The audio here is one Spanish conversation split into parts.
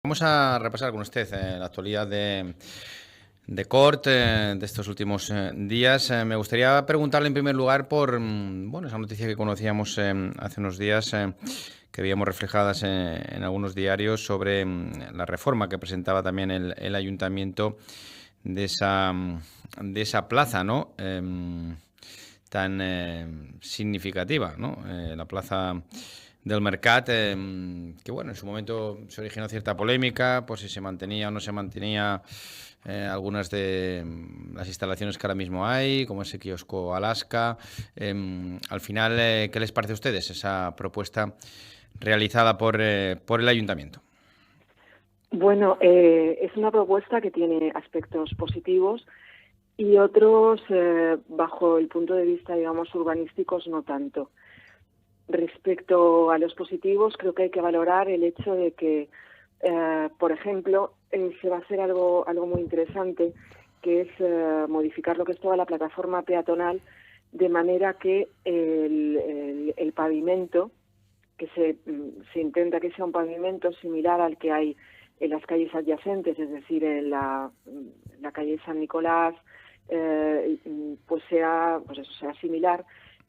Vamos a repasar con usted la actualidad de Cort de estos últimos días. Me gustaría preguntarle en primer lugar por bueno, esa noticia que conocíamos hace unos días, que veíamos reflejadas en algunos diarios sobre la reforma que presentaba también el ayuntamiento de esa plaza, ¿no? Tan significativa, ¿no? La plaza del Mercat, que bueno, en su momento se originó cierta polémica por si se mantenía o no se mantenía algunas de las instalaciones que ahora mismo hay, como ese kiosco Alaska. Al final, ¿qué les parece a ustedes esa propuesta realizada por el ayuntamiento? Bueno, es una propuesta que tiene aspectos positivos y otros, bajo el punto de vista, digamos, urbanísticos, no tanto. Respecto a los positivos, creo que hay que valorar el hecho de que, por ejemplo, se va a hacer algo muy interesante, que es modificar lo que es toda la plataforma peatonal, de manera que el pavimento, que se intenta que sea un pavimento similar al que hay en las calles adyacentes, es decir, en la calle San Nicolás, pues sea similar,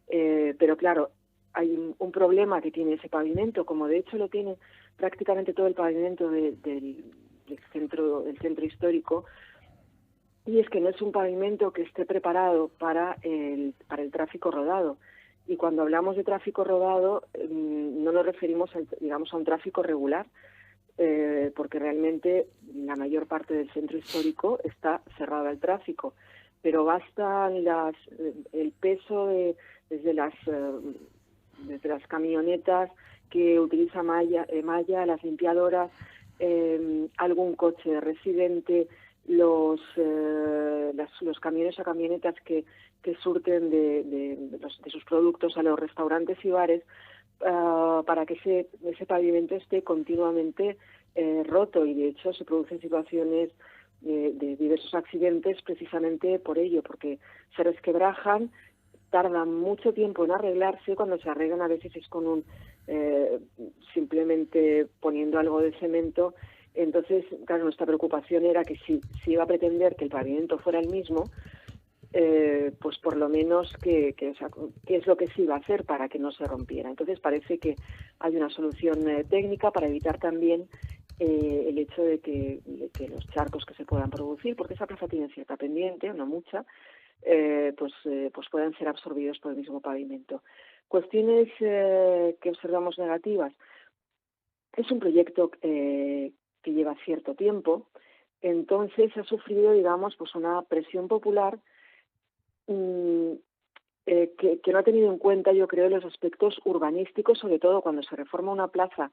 pero claro, hay un problema que tiene ese pavimento, como de hecho lo tiene prácticamente todo el pavimento del centro histórico, y es que no es un pavimento que esté preparado para el tráfico rodado. Y cuando hablamos de tráfico rodado, no nos referimos, digamos, a un tráfico regular, porque realmente la mayor parte del centro histórico está cerrado al tráfico. Pero basta el peso desde las camionetas que utiliza Malla, las limpiadoras, algún coche de residente, los camiones o camionetas que surten de sus productos a los restaurantes y bares, para que ese pavimento esté continuamente roto, y de hecho se producen situaciones de diversos accidentes precisamente por ello, porque se resquebrajan, tardan mucho tiempo en arreglarse. Cuando se arreglan a veces es con simplemente poniendo algo de cemento. Entonces, claro, nuestra preocupación era que si iba a pretender que el pavimento fuera el mismo, pues por lo menos qué es lo que se iba a hacer para que no se rompiera. Entonces parece que hay una solución técnica para evitar también el hecho de que los charcos que se puedan producir, porque esa plaza tiene cierta pendiente, no mucha, pues puedan ser absorbidos por el mismo pavimento. Cuestiones que observamos negativas. Es un proyecto que lleva cierto tiempo, entonces ha sufrido, digamos, pues una presión popular, mm, que no ha tenido en cuenta, yo creo, los aspectos urbanísticos, sobre todo cuando se reforma una plaza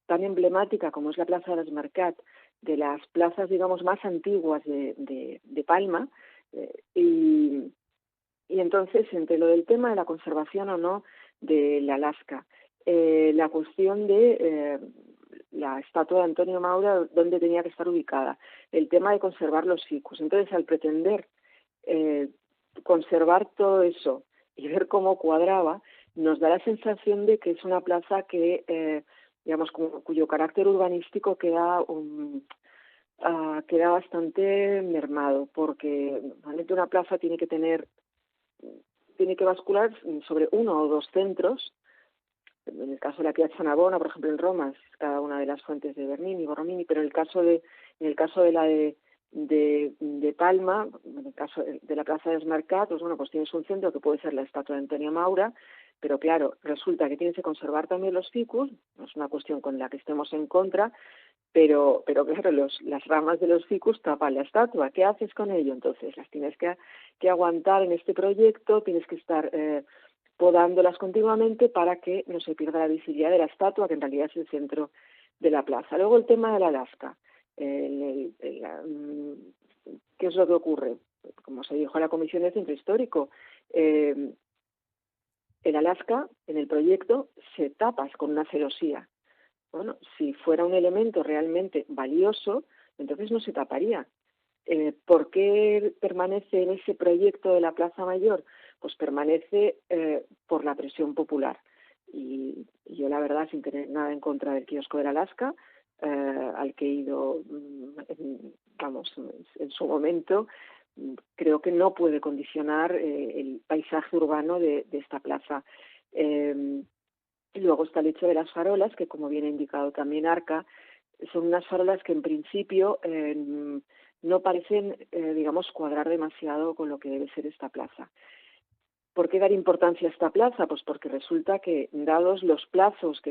tan emblemática como es la Plaza del Mercat, de las plazas, digamos, más antiguas de Palma, y entonces, entre lo del tema de la conservación o no del Alaska, la cuestión de la estatua de Antonio Maura, dónde tenía que estar ubicada, el tema de conservar los ficus. Entonces, al pretender eh, conservar todo eso y ver cómo cuadraba, nos da la sensación de que es una plaza que, digamos, cuyo carácter urbanístico queda bastante mermado, porque normalmente una plaza tiene que bascular sobre uno o dos centros. En el caso de la Piazza Navona, por ejemplo, en Roma, es cada una de las fuentes de Bernini, Borromini, pero en el caso de la de Palma, en el caso de la Plaza del Mercat, pues bueno, pues tienes un centro que puede ser la estatua de Antonio Maura, pero claro, resulta que tienes que conservar también los ficus. No es una cuestión con la que estemos en contra, pero claro, las ramas de los ficus tapan la estatua. ¿Qué haces con ello? Entonces las tienes que aguantar en este proyecto, tienes que estar podándolas continuamente para que no se pierda la visibilidad de la estatua, que en realidad es el centro de la plaza. Luego el tema del Alaska. ¿Qué es lo que ocurre? Como se dijo en la Comisión de Centro Histórico, el Alaska en el proyecto se tapa con una celosía. Bueno, si fuera un elemento realmente valioso, entonces no se taparía. ¿Por qué permanece en ese proyecto de la Plaza Mayor? Pues permanece por la presión popular. Y yo, la verdad, sin tener nada en contra del kiosco del Alaska, al que he ido, en su momento, creo que no puede condicionar el paisaje urbano de esta plaza. Luego está el hecho de las farolas, que como bien ha indicado también Arca, son unas farolas que en principio no parecen, cuadrar demasiado con lo que debe ser esta plaza. ¿Por qué dar importancia a esta plaza? Pues porque resulta que, dados los plazos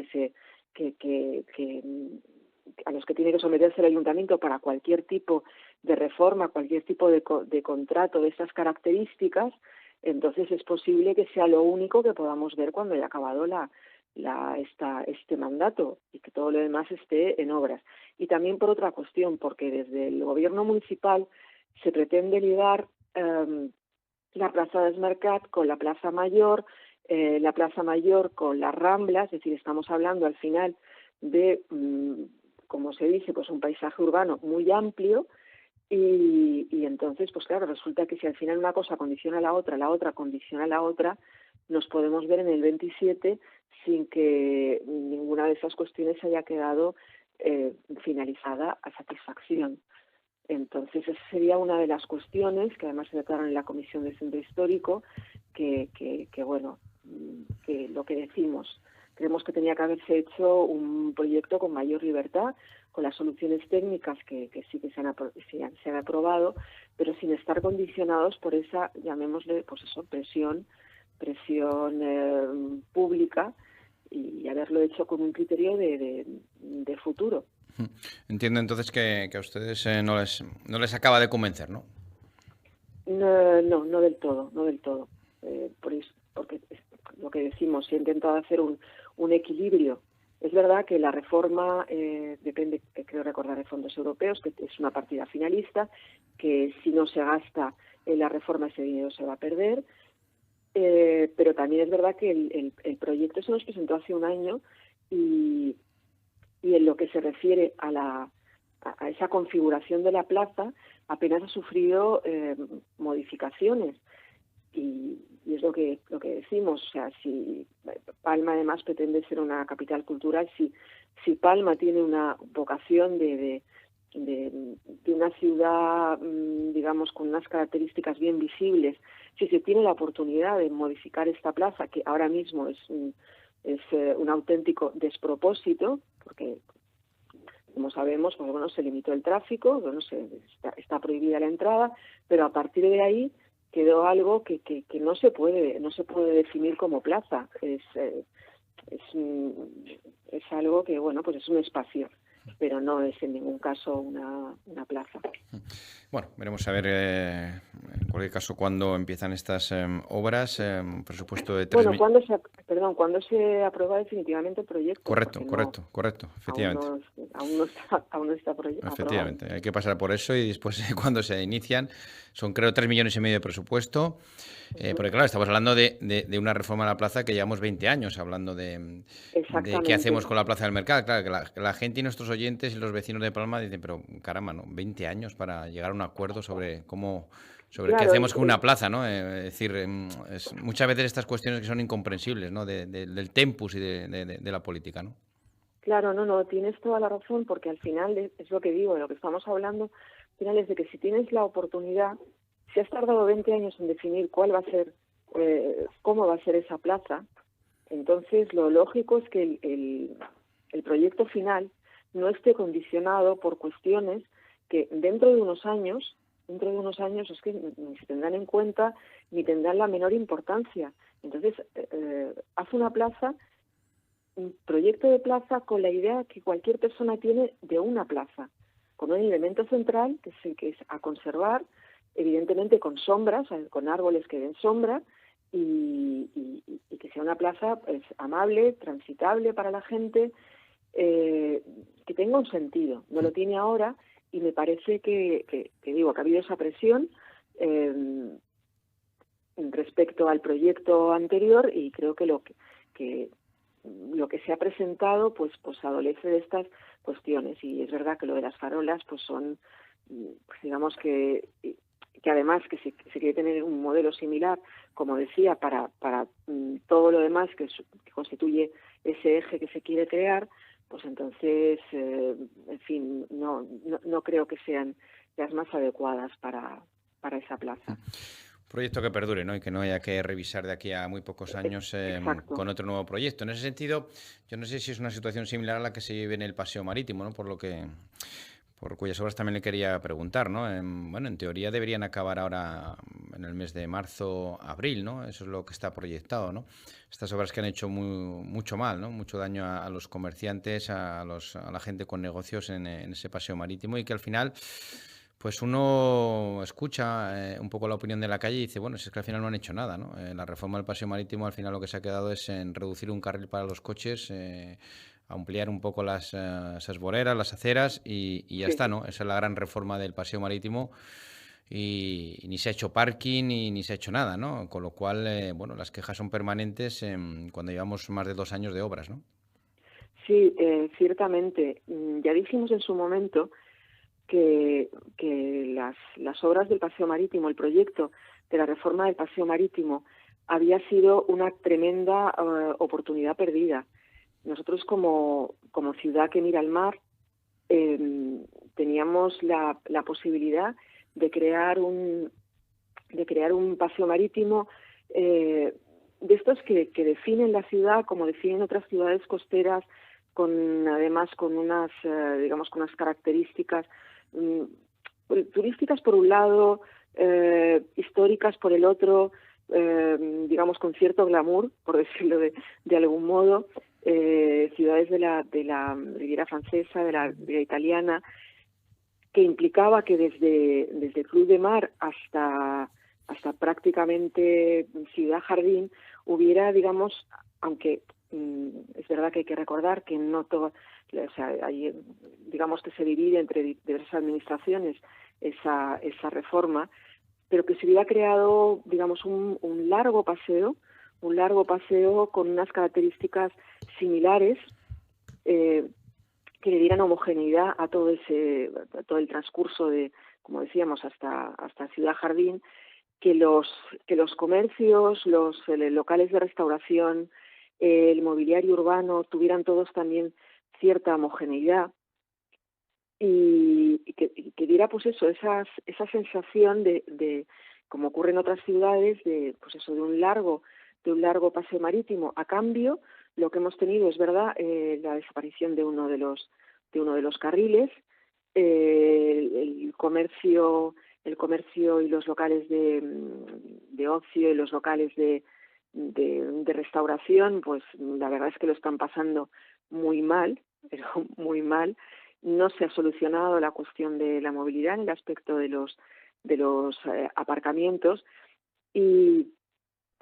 a los que tiene que someterse el ayuntamiento para cualquier tipo de reforma, cualquier tipo de contrato de estas características, entonces es posible que sea lo único que podamos ver cuando haya acabado este mandato y que todo lo demás esté en obras. Y también por otra cuestión, porque desde el gobierno municipal se pretende ligar la plaza del Mercat con la plaza Mayor con las Ramblas, es decir, estamos hablando al final de, como se dice, pues un paisaje urbano muy amplio. Y entonces, pues claro, resulta que si al final una cosa condiciona a la otra condiciona a la otra, nos podemos ver en el 27 sin que ninguna de esas cuestiones haya quedado finalizada a satisfacción. Entonces, esa sería una de las cuestiones que además se trataron en la Comisión de Centro Histórico, que lo que decimos, creemos que tenía que haberse hecho un proyecto con mayor libertad, con las soluciones técnicas que sí que se han aprobado, pero sin estar condicionados por esa, llamémosle, pues eso, presión pública, y haberlo hecho con un criterio de futuro. Entiendo entonces que a ustedes no les acaba de convencer, ¿no? No del todo. Porque lo que decimos, se ha intentado hacer un equilibrio. Es verdad que la reforma depende, que creo recordar, de fondos europeos, que es una partida finalista, que si no se gasta en la reforma ese dinero se va a perder, pero también es verdad que el proyecto se nos presentó hace un año y en lo que se refiere a esa configuración de la plaza apenas ha sufrido modificaciones. Y es lo que decimos, o sea, si Palma además pretende ser una capital cultural, si Palma tiene una vocación de una ciudad, digamos, con unas características bien visibles, si se tiene la oportunidad de modificar esta plaza, que ahora mismo es un auténtico despropósito, porque como sabemos, pues bueno, se limitó el tráfico, bueno, está prohibida la entrada, pero a partir de ahí quedó algo que no se puede definir como plaza. Es algo que, bueno, pues es un espacio, pero no es en ningún caso una plaza. Bueno, veremos a ver, en cualquier caso, cuándo empiezan estas obras, un presupuesto de 3 Bueno, ¿cuándo se aprueba definitivamente el proyecto? Correcto, efectivamente. Aún no está aprobado. Efectivamente, hay que pasar por eso y después cuando se inician son creo 3,5 millones de presupuesto, porque claro, estamos hablando de una reforma de la plaza que llevamos 20 años hablando de qué hacemos con la plaza del Mercado. Claro, que la gente y nuestros oyentes y los vecinos de Palma dicen, pero caramba, ¿no? 20 años para llegar a un acuerdo sobre Claro, qué hacemos con una plaza, ¿no? Es decir, muchas veces estas cuestiones que son incomprensibles, ¿no? Del tempus y de la política, ¿no? Claro, no, tienes toda la razón, porque al final es lo que digo, de lo que estamos hablando, al final es de que si tienes la oportunidad, si has tardado 20 años en definir cuál va a ser, cómo va a ser esa plaza, entonces lo lógico es que el proyecto final no esté condicionado por cuestiones que dentro de unos años es que ni se tendrán en cuenta ni tendrán la menor importancia. Entonces, haz una plaza, un proyecto de plaza con la idea que cualquier persona tiene de una plaza, con un elemento central que es el que es a conservar, evidentemente con sombras, con árboles que den sombra, y que sea una plaza pues, amable, transitable para la gente, que tenga un sentido. No lo tiene ahora y me parece que ha habido esa presión respecto al proyecto anterior, y creo que lo que se ha presentado pues adolece de estas cuestiones. Y es verdad que lo de las farolas pues son, pues digamos que además que se quiere tener un modelo similar, como decía, para todo lo demás que constituye ese eje que se quiere crear, pues entonces, en fin, no creo que sean las más adecuadas para esa plaza. Proyecto que perdure, ¿no? Y que no haya que revisar de aquí a muy pocos años Exacto. con otro nuevo proyecto. En ese sentido, yo no sé si es una situación similar a la que se vive en el Paseo Marítimo, ¿no? Por cuyas obras también le quería preguntar, ¿no? Bueno, en teoría deberían acabar ahora en el mes de marzo, abril, ¿no? Eso es lo que está proyectado, ¿no? Estas obras que han hecho mucho mal, ¿no? Mucho daño a los comerciantes, a la gente con negocios en ese paseo marítimo y que al final, pues uno escucha un poco la opinión de la calle y dice, bueno, si es que al final no han hecho nada, ¿no? La reforma del paseo marítimo al final lo que se ha quedado es en reducir un carril para los coches, ampliar un poco esas voreras, las aceras y ya está, Sí. ¿no? Esa es la gran reforma del paseo marítimo y ni se ha hecho parking ni se ha hecho nada, ¿no? Con lo cual, bueno, las quejas son permanentes cuando llevamos más de 2 años de obras, ¿no? Sí, ciertamente. Ya dijimos en su momento que las obras del Paseo Marítimo, el proyecto de la reforma del Paseo Marítimo, había sido una tremenda oportunidad perdida. Nosotros como ciudad que mira al mar teníamos la posibilidad de crear un paseo marítimo de estos que definen la ciudad como definen otras ciudades costeras, además con unas digamos con unas características turísticas por un lado, históricas por el otro, digamos con cierto glamour, por decirlo de algún modo, ciudades de la Riviera Francesa, de la Riviera Italiana, que implicaba que desde Club de Mar hasta prácticamente Ciudad Jardín hubiera, digamos, aunque es verdad que hay que recordar que no todo, o sea, hay, digamos que se divide entre diversas administraciones esa reforma, pero que se hubiera creado, digamos, un largo paseo con unas características similares, que le dieran homogeneidad a todo el transcurso de, como decíamos, hasta Ciudad Jardín, que los comercios, los locales de restauración, el mobiliario urbano tuvieran todos también cierta homogeneidad y que diera pues eso, esa sensación de como ocurre en otras ciudades, de pues eso, de un largo paseo marítimo. A cambio, lo que hemos tenido es verdad, la desaparición de uno de los carriles, el comercio y los locales de ocio y los locales de restauración, pues la verdad es que lo están pasando muy mal, pero muy mal. No se ha solucionado la cuestión de la movilidad en el aspecto de los aparcamientos y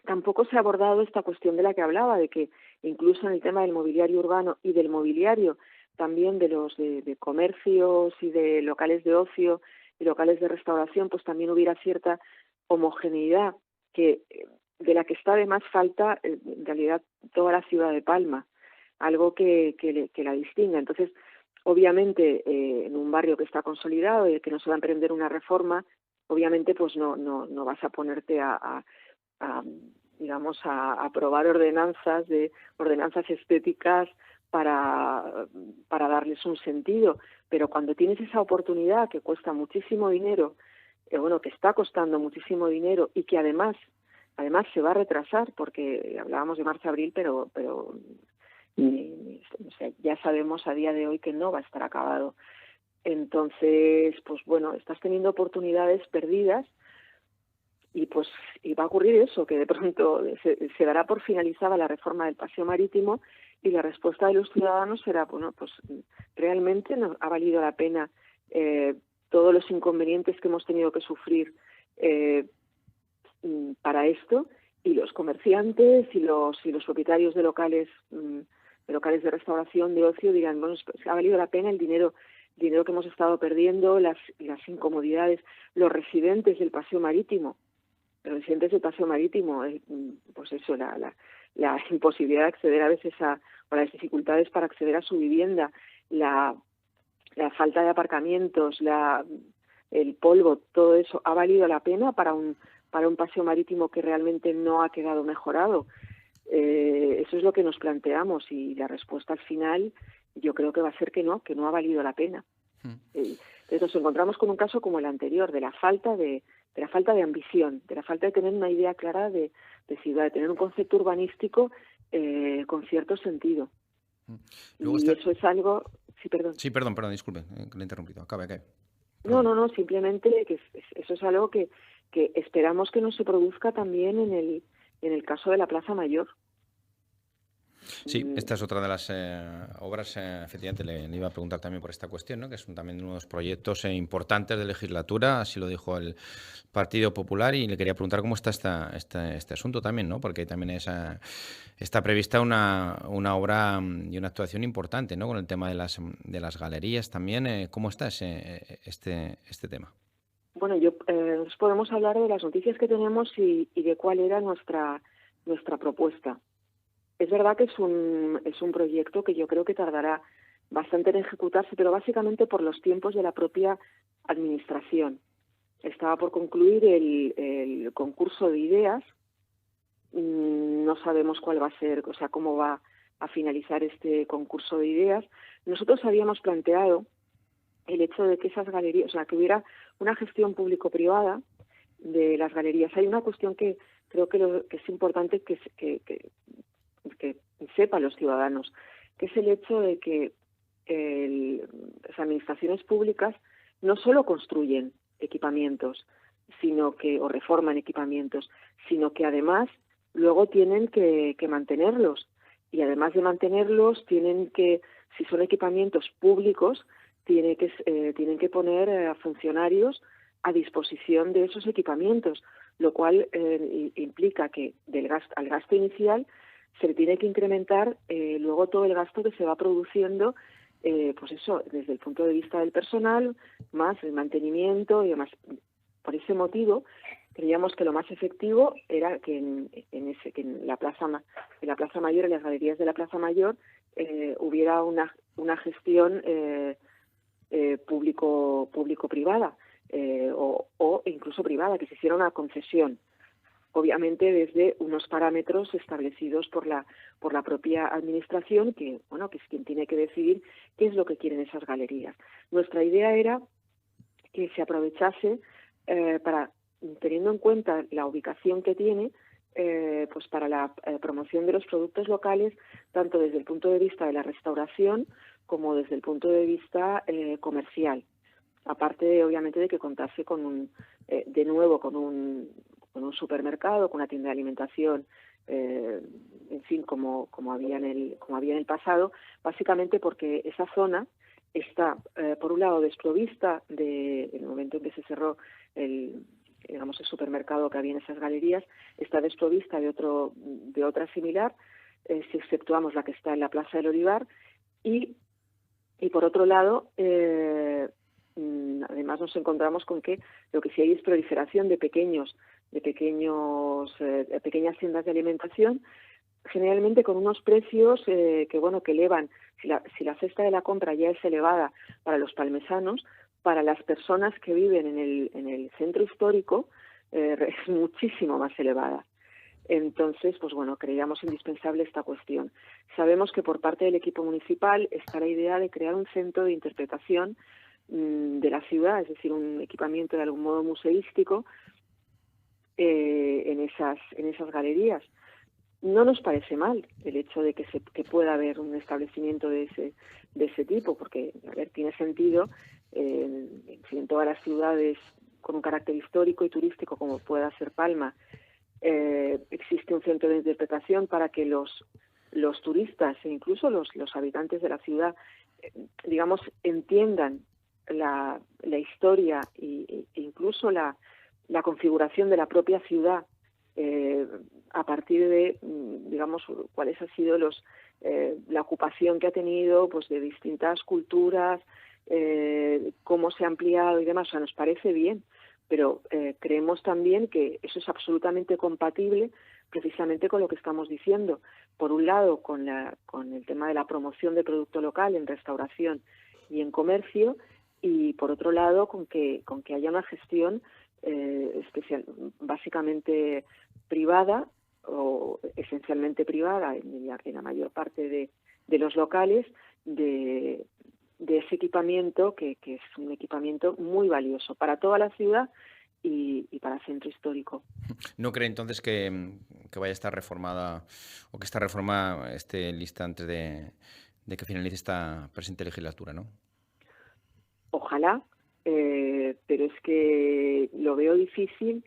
tampoco se ha abordado esta cuestión de la que hablaba, de que incluso en el tema del mobiliario urbano y del mobiliario también de los de comercios y de locales de ocio y locales de restauración, pues también hubiera cierta homogeneidad que de la que está de más falta en realidad toda la ciudad de Palma, algo que la distinga. Entonces, obviamente, en un barrio que está consolidado y que no se va a emprender una reforma, obviamente pues no vas a ponerte a digamos a aprobar ordenanzas estéticas para darles un sentido, pero cuando tienes esa oportunidad que cuesta muchísimo dinero, que está costando muchísimo dinero y que además se va a retrasar, porque hablábamos de marzo-abril, pero o sea, ya sabemos a día de hoy que no va a estar acabado. Entonces, pues bueno, estás teniendo oportunidades perdidas y va a ocurrir eso, que de pronto se dará por finalizada la reforma del paseo marítimo y la respuesta de los ciudadanos será, bueno, pues realmente nos ha valido la pena todos los inconvenientes que hemos tenido que sufrir para esto, y los comerciantes y los propietarios de locales de restauración, de ocio, dirán, bueno, ha valido la pena el dinero que hemos estado perdiendo, las incomodidades, los residentes del paseo marítimo, pues eso, la imposibilidad de acceder a veces o las dificultades para acceder a su vivienda, la falta de aparcamientos, el polvo, todo eso ha valido la pena para un paseo marítimo que realmente no ha quedado mejorado. Eso es lo que nos planteamos y la respuesta al final Yo creo que va a ser que no ha valido la pena. Entonces nos encontramos con un caso como el anterior, de la falta de ambición, de la falta de tener una idea clara de ciudad, de tener un concepto urbanístico con cierto sentido. Luego Y eso es algo... Sí, perdón. Sí, perdón, disculpe, que le he interrumpido. Acabe. No, simplemente que eso es algo que esperamos que no se produzca también en el caso de la Plaza Mayor. Sí, esta es otra de las obras, efectivamente, le iba a preguntar también por esta cuestión, ¿no? Que es también uno de los proyectos importantes de legislatura, así lo dijo el Partido Popular, y le quería preguntar cómo está este asunto también, ¿no? Porque también está prevista una obra y una actuación importante, ¿no? Con el tema de las galerías también. ¿Cómo está este tema? Bueno, nos podemos hablar de las noticias que tenemos y de cuál era nuestra propuesta. Es verdad que es un proyecto que yo creo que tardará bastante en ejecutarse, pero básicamente por los tiempos de la propia administración. Estaba por concluir el concurso de ideas. No sabemos cuál va a ser, o sea, cómo va a finalizar este concurso de ideas. Nosotros habíamos planteado el hecho de que esas galerías, o sea, que hubiera una gestión público-privada de las galerías. Hay una cuestión que creo que es importante que sepan los ciudadanos, que es el hecho de que las administraciones públicas no solo construyen equipamientos, o reforman equipamientos, sino que además luego tienen que mantenerlos. Y además de mantenerlos, si son equipamientos públicos, tienen que poner a funcionarios a disposición de esos equipamientos, lo cual implica que al gasto inicial se le tiene que incrementar luego todo el gasto que se va produciendo, pues eso, desde el punto de vista del personal, más el mantenimiento y demás. Por ese motivo, creíamos que lo más efectivo era que en la Plaza Mayor, en las galerías de la Plaza Mayor, hubiera una gestión público-privada o incluso privada, que se hiciera una concesión, obviamente desde unos parámetros establecidos por la propia administración, que es quien tiene que decidir qué es lo que quieren esas galerías. Nuestra idea era que se aprovechase para, teniendo en cuenta la ubicación que tiene, pues para la promoción de los productos locales, tanto desde el punto de vista de la restauración como desde el punto de vista comercial. Aparte, obviamente, de que contase con un supermercado, con una tienda de alimentación, en fin, como había en el pasado, básicamente porque esa zona está, por un lado, desprovista en el momento en que se cerró el supermercado que había en esas galerías, está desprovista de otra similar, si exceptuamos la que está en la Plaza del Olivar, y por otro lado, además nos encontramos con que lo que sí hay es proliferación de pequeñas tiendas de alimentación, generalmente con unos precios que elevan. Si la cesta de la compra ya es elevada para los palmesanos, para las personas que viven en el centro histórico es muchísimo más elevada. Entonces, pues creíamos indispensable esta cuestión. Sabemos que por parte del equipo municipal está la idea de crear un centro de interpretación de la ciudad, es decir, un equipamiento de algún modo museístico en esas galerías. No nos parece mal el hecho de que pueda haber un establecimiento de ese tipo, porque tiene sentido en todas las ciudades con un carácter histórico y turístico como pueda ser Palma. Existe un centro de interpretación para que los turistas e incluso los habitantes de la ciudad, entiendan la historia e incluso la configuración de la propia ciudad a partir de, cuáles ha sido la ocupación que ha tenido pues de distintas culturas, cómo se ha ampliado y demás. O sea, nos parece bien, pero creemos también que eso es absolutamente compatible precisamente con lo que estamos diciendo. Por un lado, con el tema de la promoción del producto local en restauración y en comercio, y por otro lado, con que haya una gestión básicamente privada o esencialmente privada en la mayor parte de los locales, de ese equipamiento que es un equipamiento muy valioso para toda la ciudad y para el centro histórico. ¿No cree entonces que vaya a estar reformada o que esta reforma esté lista antes de que finalice esta presente legislatura, no? Ojalá, pero es que lo veo difícil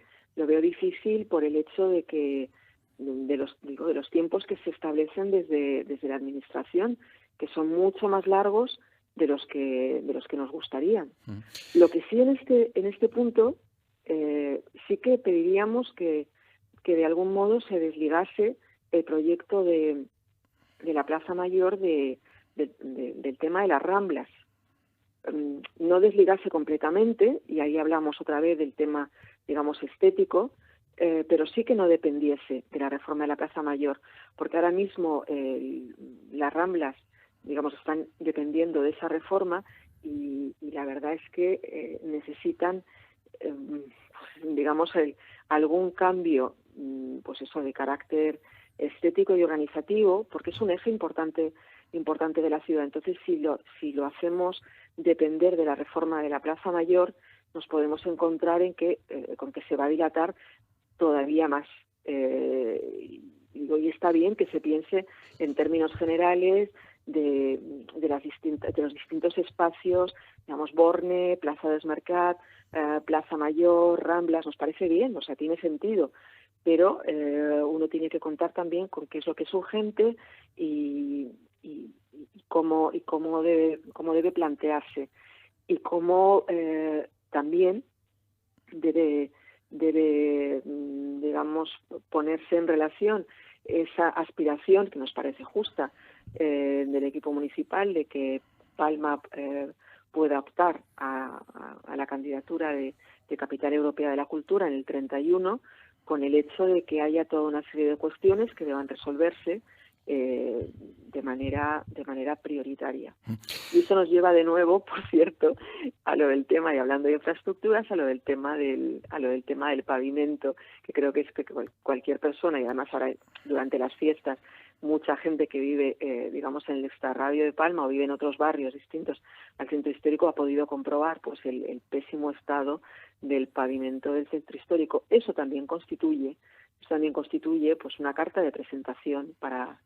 por el hecho de que de los tiempos que se establecen desde la administración, que son mucho más largos de los que nos gustarían. Lo que sí en este punto sí que pediríamos que de algún modo se desligase el proyecto de la Plaza Mayor del tema de las Ramblas. No desligarse completamente, y ahí hablamos otra vez del tema, digamos, estético, pero sí que no dependiese de la reforma de la Plaza Mayor, porque ahora mismo las Ramblas, digamos, están dependiendo de esa reforma y la verdad es que necesitan, digamos, algún cambio, pues eso, de carácter estético y organizativo, porque es un eje importante de la ciudad. Entonces, si lo hacemos depender de la reforma de la Plaza Mayor, nos podemos encontrar con que se va a dilatar todavía más. Y está bien que se piense en términos generales de los distintos espacios, digamos, Borne, Plaza del Mercat, Plaza Mayor, Ramblas, nos parece bien, o sea, tiene sentido, pero uno tiene que contar también con qué es lo que es urgente y cómo debe plantearse, y cómo también debe, digamos, ponerse en relación esa aspiración que nos parece justa del equipo municipal de que Palma pueda optar a la candidatura de Capital Europea de la Cultura en el 31, con el hecho de que haya toda una serie de cuestiones que deban resolverse de manera prioritaria. Y eso nos lleva de nuevo, por cierto, a lo del tema, y hablando de infraestructuras, a lo del tema del pavimento, que creo que es que cualquier persona, y además ahora durante las fiestas mucha gente que vive, digamos, en el extrarradio de Palma o vive en otros barrios distintos al centro histórico ha podido comprobar pues el pésimo estado del pavimento del centro histórico. Eso también constituye pues una carta de presentación para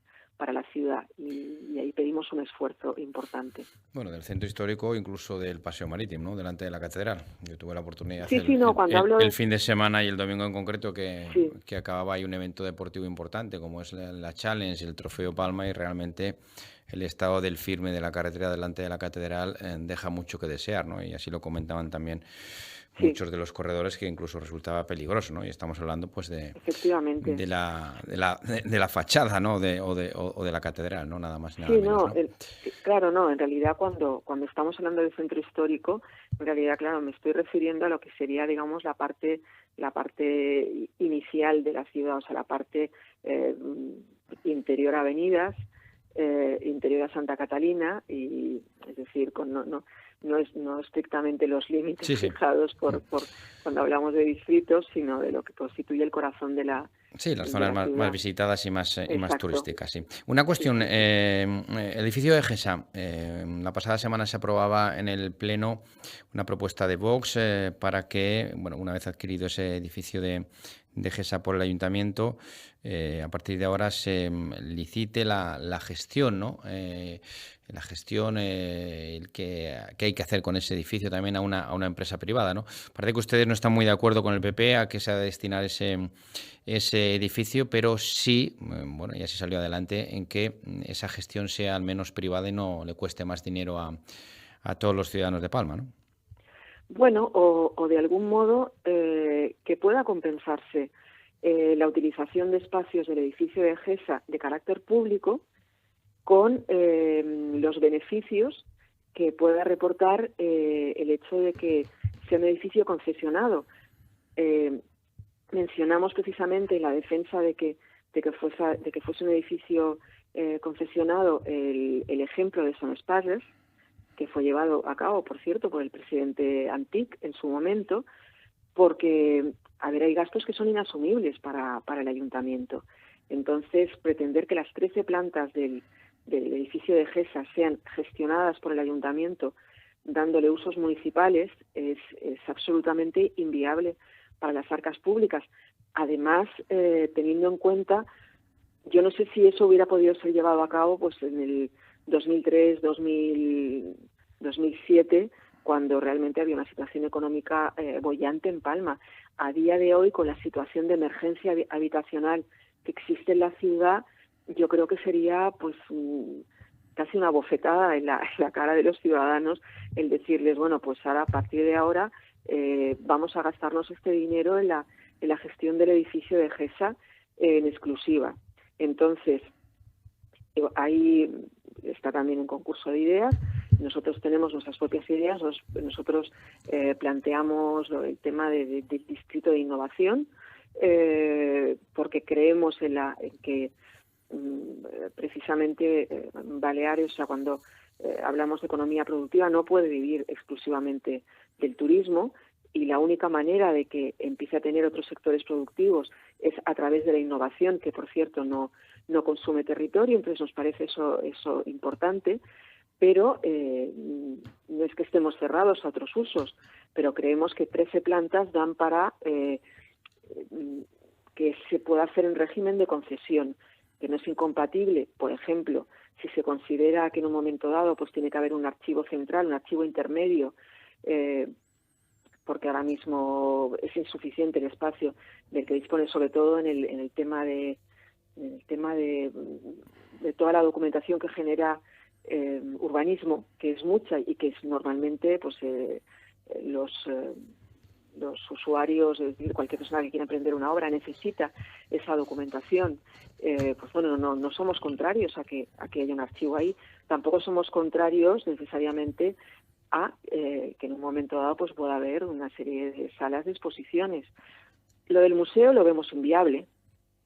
la ciudad, y ahí pedimos un esfuerzo importante. Bueno, del centro histórico, incluso del Paseo Marítimo, ¿no? Delante de la catedral. Yo tuve la oportunidad el fin de semana y el domingo en concreto que acababa ahí un evento deportivo importante como es la Challenge, el Trofeo Palma, y realmente el estado del firme de la carretera delante de la catedral deja mucho que desear, ¿no? Y así lo comentaban también muchos de los corredores, que incluso resultaba peligroso, ¿no? Y estamos hablando pues de la fachada, ¿no? o de la catedral, ¿no? Nada más y nada menos, ¿no? Claro, no, en realidad cuando estamos hablando del centro histórico, en realidad, claro, me estoy refiriendo a lo que sería, digamos, la parte inicial de la ciudad, o sea, la parte interior a avenidas, interior a Santa Catalina, y es decir, no estrictamente los límites fijados por cuando hablamos de distritos, sino de lo que constituye el corazón de la las zonas más visitadas y más turísticas, sí. Una cuestión, el edificio de GESA, la pasada semana se aprobaba en el Pleno una propuesta de Vox para que, bueno, una vez adquirido ese edificio de GESA por el Ayuntamiento, a partir de ahora se licite la gestión, ¿no? La gestión que hay que hacer con ese edificio también a una empresa privada, ¿no? Parece que ustedes no están muy de acuerdo con el PP a que se ha de destinar ese edificio, pero sí, bueno, ya se salió adelante en que esa gestión sea al menos privada y no le cueste más dinero a todos los ciudadanos de Palma, ¿no? Bueno, o de algún modo que pueda compensarse la utilización de espacios del edificio de GESA de carácter público con los beneficios que pueda reportar el hecho de que sea un edificio concesionado. Mencionamos precisamente en la defensa de que fuese un edificio concesionado el ejemplo de Son Espases, que fue llevado a cabo, por cierto, por el presidente Antic en su momento, porque, hay gastos que son inasumibles para el ayuntamiento. Entonces, pretender que las 13 plantas del del edificio de GESA sean gestionadas por el ayuntamiento dándole usos municipales es absolutamente inviable para las arcas públicas. Además, teniendo en cuenta, yo no sé si eso hubiera podido ser llevado a cabo pues en el 2003, 2007, cuando realmente había una situación económica boyante en Palma. A día de hoy, con la situación de emergencia habitacional que existe en la ciudad, yo creo que sería pues casi una bofetada en la cara de los ciudadanos el decirles, bueno, pues ahora, a partir de ahora vamos a gastarnos este dinero en la gestión del edificio de GESA en exclusiva. Entonces, ahí está también un concurso de ideas. Nosotros tenemos nuestras propias ideas. Nosotros planteamos el tema del distrito de innovación, porque creemos en que precisamente Baleares, o sea, cuando hablamos de economía productiva, no puede vivir exclusivamente del turismo, y la única manera de que empiece a tener otros sectores productivos es a través de la innovación, que por cierto no consume territorio. Entonces nos parece eso importante, pero no es que estemos cerrados a otros usos, pero creemos que 13 plantas dan para que se pueda hacer en régimen de concesión, que no es incompatible. Por ejemplo, si se considera que en un momento dado pues tiene que haber un archivo central, un archivo intermedio, porque ahora mismo es insuficiente el espacio del que dispone, sobre todo en el tema de toda la documentación que genera urbanismo, que es mucha y que es normalmente pues los usuarios, es decir, cualquier persona que quiera emprender una obra necesita esa documentación. Pues bueno, no somos contrarios a que haya un archivo ahí. Tampoco somos contrarios necesariamente a que en un momento dado pues pueda haber una serie de salas de exposiciones. Lo del museo lo vemos inviable,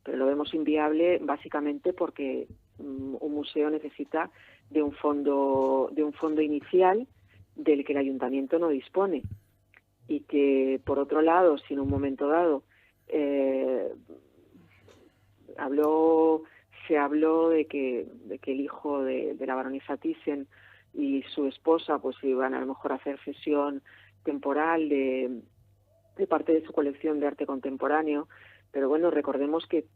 pero lo vemos inviable básicamente porque un museo necesita de un fondo inicial del que el ayuntamiento no dispone, y que por otro lado, si en un momento dado se habló de que el hijo de la baronesa Thyssen y su esposa pues iban a lo mejor a hacer cesión temporal de parte de su colección de arte contemporáneo, pero bueno, recordemos que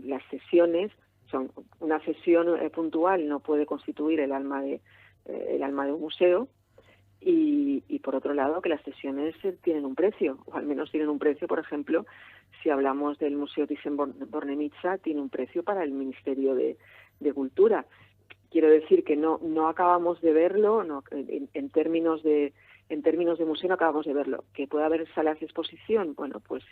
las sesiones son una cesión puntual, no puede constituir el alma de un museo, y por otro lado que las sesiones tienen un precio, o al menos tienen un precio. Por ejemplo, si hablamos del Museo Thyssen-Bornemisza, tiene un precio para el Ministerio de Cultura. Quiero decir que no acabamos de verlo, en términos de museo no acabamos de verlo. Que pueda haber salas de exposición, bueno, pues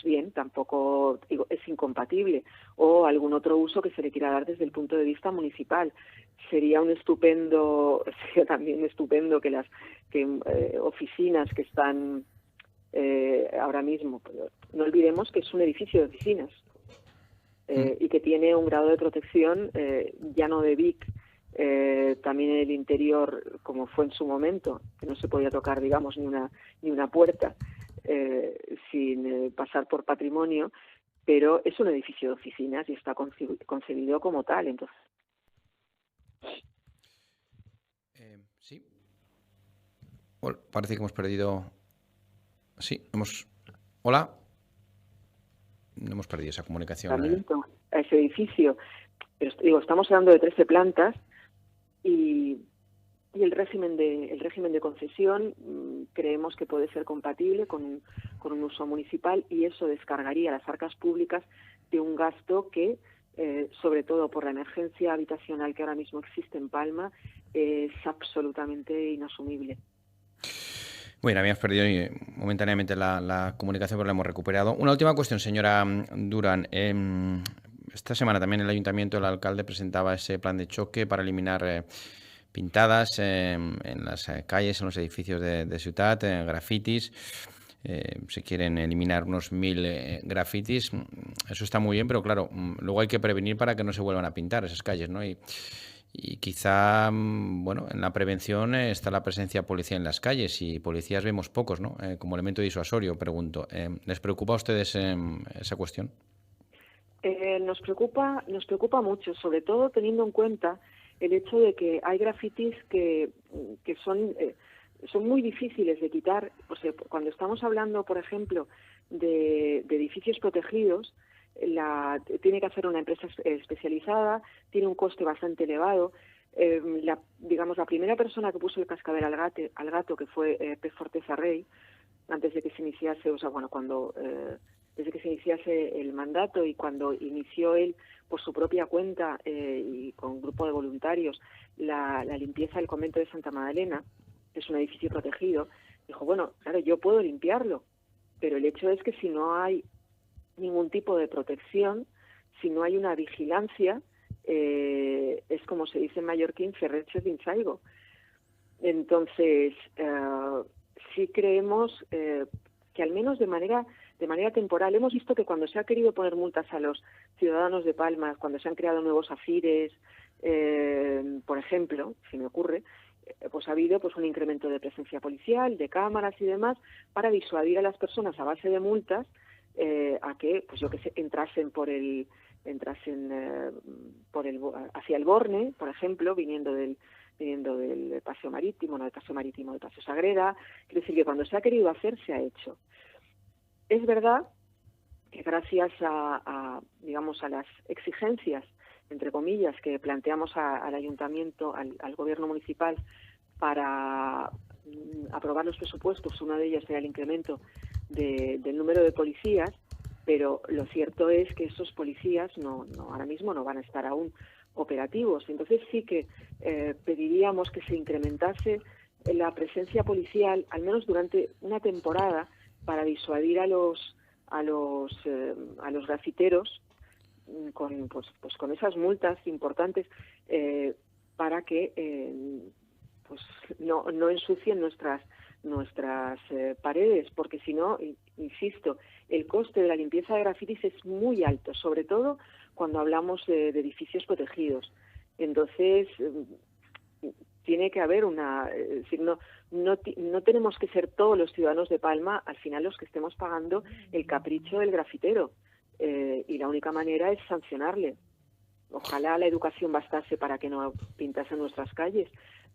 bien, tampoco digo, es incompatible, o algún otro uso que se le quiera dar desde el punto de vista municipal. Sería también estupendo que las oficinas que están ahora mismo, no olvidemos que es un edificio de oficinas. Y que tiene un grado de protección ya no de BIC, también en el interior, como fue en su momento, que no se podía tocar, digamos, ni una puerta sin pasar por patrimonio, pero es un edificio de oficinas y está concebido como tal. Entonces, sí. Bueno, parece que hemos perdido. Sí, Hola. No hemos perdido esa comunicación. A ese edificio, pero digo, estamos hablando de 13 plantas, y el régimen de concesión creemos que puede ser compatible con un uso municipal, y eso descargaría las arcas públicas de un gasto que, sobre todo por la emergencia habitacional que ahora mismo existe en Palma, es absolutamente inasumible. Bueno, habíamos perdido momentáneamente la comunicación, pero la hemos recuperado. Una última cuestión, señora Durán. Esta semana también el ayuntamiento, el alcalde presentaba ese plan de choque para eliminar pintadas en las calles, en los edificios de ciudad, grafitis. Se quieren eliminar unos 1000 grafitis. Eso está muy bien, pero claro, luego hay que prevenir para que no se vuelvan a pintar esas calles, ¿no? Y quizá, bueno, en la prevención está la presencia policial en las calles, y policías vemos pocos, ¿no? Como elemento disuasorio, pregunto. ¿Les preocupa a ustedes esa cuestión? Nos preocupa mucho, sobre todo teniendo en cuenta el hecho de que hay grafitis que son muy difíciles de quitar. O sea, cuando estamos hablando, por ejemplo, de edificios protegidos, tiene que hacer una empresa especializada, tiene un coste bastante elevado. Digamos, la primera persona que puso el cascabel al gato, que fue P. Forteza Rey, antes de que se iniciase, o sea, bueno, desde que se iniciase el mandato y cuando inició él por su propia cuenta y con un grupo de voluntarios la limpieza del convento de Santa Magdalena, que es un edificio protegido, dijo, bueno, claro, yo puedo limpiarlo, pero el hecho es que si no hay ningún tipo de protección, si no hay una vigilancia, es como se dice en mallorquín, ferretxe d'insaigo. Entonces, sí creemos que al menos de manera temporal, hemos visto que cuando se ha querido poner multas a los ciudadanos de Palma, cuando se han creado nuevos afires, por ejemplo, si me ocurre, pues ha habido pues un incremento de presencia policial, de cámaras y demás, para disuadir a las personas a base de multas a que, pues yo que sé, entrasen hacia el Borne, por ejemplo, viniendo del Paseo Marítimo, no del Paseo Marítimo, del Paseo Sagrera. Quiero decir que cuando se ha querido hacer, se ha hecho. Es verdad que gracias digamos, a las exigencias, entre comillas, que planteamos al ayuntamiento, al gobierno municipal, para aprobar los presupuestos, una de ellas era el incremento del número de policías, pero lo cierto es que esos policías ahora mismo no van a estar aún operativos. Entonces sí que pediríamos que se incrementase la presencia policial, al menos durante una temporada, para disuadir a los grafiteros con esas multas importantes para que pues no ensucien nuestras paredes, porque si no, insisto, el coste de la limpieza de grafitis es muy alto, sobre todo cuando hablamos de edificios protegidos. Entonces, tiene que haber no tenemos que ser todos los ciudadanos de Palma al final los que estemos pagando el capricho del grafitero, y la única manera es sancionarle. Ojalá la educación bastase para que no pintasen nuestras calles,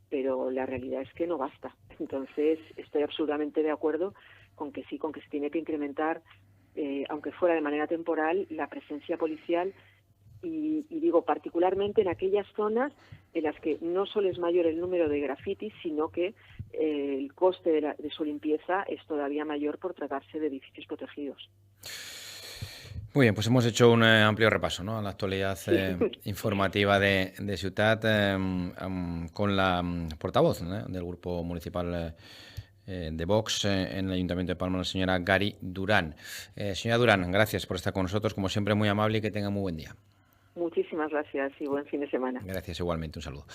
pero la realidad es que no basta. Entonces, estoy absolutamente de acuerdo con que se tiene que incrementar, aunque fuera de manera temporal, la presencia policial y digo, particularmente en aquellas zonas en las que no solo es mayor el número de grafitis, sino que el coste de su limpieza es todavía mayor por tratarse de edificios protegidos. Muy bien, pues hemos hecho un amplio repaso, ¿no?, a la actualidad informativa de Ciutat con la portavoz del Grupo Municipal de Vox en el Ayuntamiento de Palma, la señora Gari Durán. Señora Durán, gracias por estar con nosotros, como siempre muy amable y que tenga muy buen día. Muchísimas gracias y buen fin de semana. Gracias igualmente, un saludo.